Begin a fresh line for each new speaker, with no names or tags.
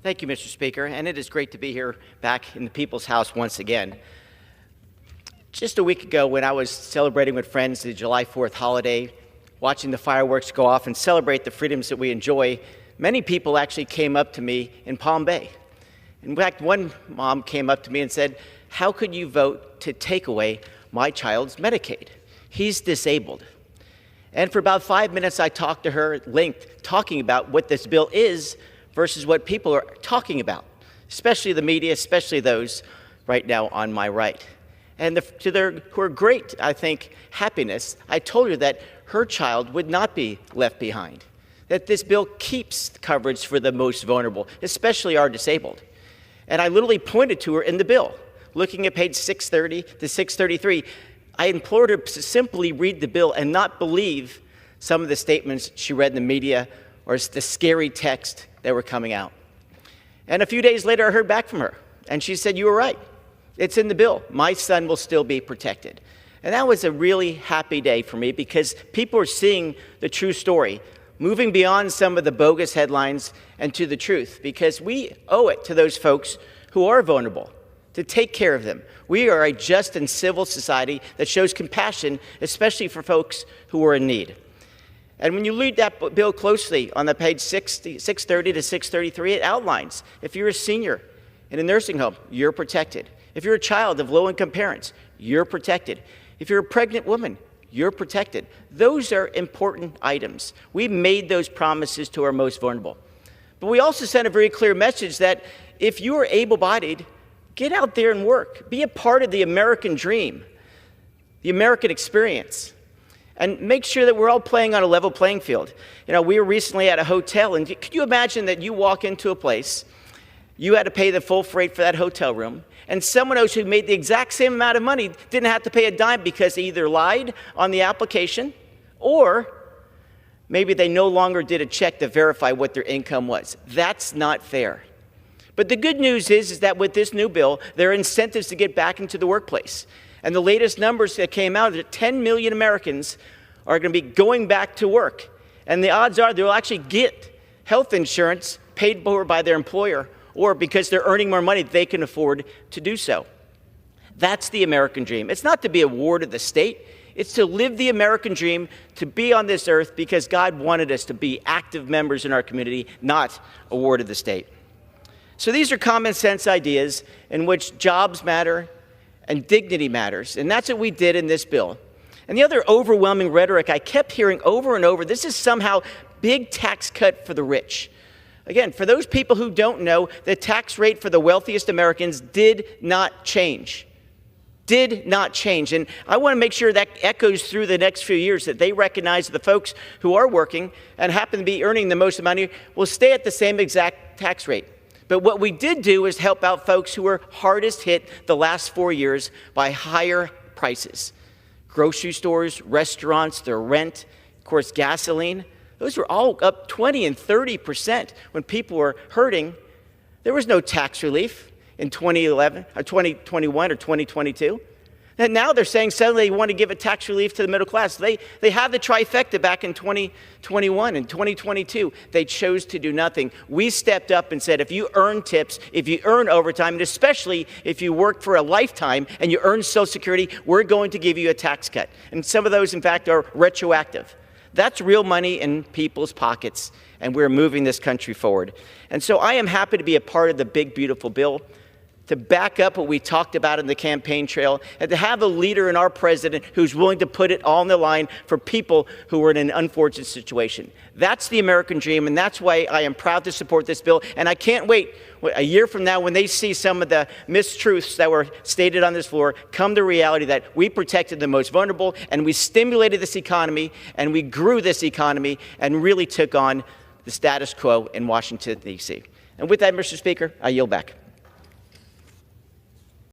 Thank you, Mr. Speaker, and it is great to be here back in the People's House once again. Just a week ago, when I was celebrating with friends the July 4th holiday, watching the fireworks go off and celebrate the freedoms that we enjoy, many people actually came up to me in Palm Bay. In fact, one mom came up to me and said, "How could you vote to take away my child's Medicaid? He's disabled." And for about 5 minutes, I talked to her at length, talking about what this bill is versus what people are talking about, especially the media, especially those right now on my right. And to their great, I think, happiness, I told her that her child would not be left behind, that this bill keeps coverage for the most vulnerable, especially our disabled. And I literally pointed to her in the bill, looking at page 630 to 633. I implored her to simply read the bill and not believe some of the statements she read in the media or the scary text that were coming out. And a few days later, I heard back from her, and she said, "You were right. It's in the bill. My son will still be protected." And that was a really happy day for me because people are seeing the true story, moving beyond some of the bogus headlines and to the truth, because we owe it to those folks who are vulnerable to take care of them. We are a just and civil society that shows compassion, especially for folks who are in need. And when you read that bill closely on the page 630 to 633, it outlines if you're a senior in a nursing home, you're protected. If you're a child of low-income parents, you're protected. If you're a pregnant woman, you're protected. Those are important items. We made those promises to our most vulnerable. But we also sent a very clear message that if you are able-bodied, get out there and work. Be a part of the American dream, the American experience. And make sure that we're all playing on a level playing field. You know, we were recently at a hotel, and could you imagine that you walk into a place, you had to pay the full freight for that hotel room, and someone else who made the exact same amount of money didn't have to pay a dime because they either lied on the application or maybe they no longer did a check to verify what their income was. That's not fair. But the good news is that with this new bill, there are incentives to get back into the workplace. And the latest numbers that came out are that 10 million Americans are going to be going back to work. And the odds are they'll actually get health insurance paid for by their employer, or because they're earning more money, they can afford to do so. That's the American dream. It's not to be a ward of the state. It's to live the American dream, to be on this earth because God wanted us to be active members in our community, not a ward of the state. So these are common sense ideas in which jobs matter and dignity matters. And that's what we did in this bill. And the other overwhelming rhetoric I kept hearing over and over, this is somehow big tax cut for the rich. Again, for those people who don't know, the tax rate for the wealthiest Americans did not change. Did not change. And I want to make sure that echoes through the next few years, that they recognize the folks who are working and happen to be earning the most money will stay at the same exact tax rate. But what we did do is help out folks who were hardest hit the last 4 years by higher prices. Grocery stores, restaurants, their rent, of course, gasoline. Those were all up 20 and 30% when people were hurting. There was no tax relief in 2011 or 2021 or 2022. And now they're saying suddenly they want to give a tax relief to the middle class. They had the trifecta back in 2021 and 2022. They chose to do nothing. We stepped up and said, if you earn tips, if you earn overtime, and especially if you work for a lifetime and you earn Social Security, we're going to give you a tax cut. And some of those, in fact, are retroactive. That's real money in people's pockets, and we're moving this country forward. And so I am happy to be a part of the big, beautiful bill, to back up what we talked about in the campaign trail, and to have a leader in our president who's willing to put it all on the line for people who are in an unfortunate situation. That's the American dream, and that's why I am proud to support this bill. And I can't wait a year from now when they see some of the mistruths that were stated on this floor come to reality, that we protected the most vulnerable, and we stimulated this economy, and we grew this economy, and really took on the status quo in Washington, D.C. And with that, Mr. Speaker, I yield back.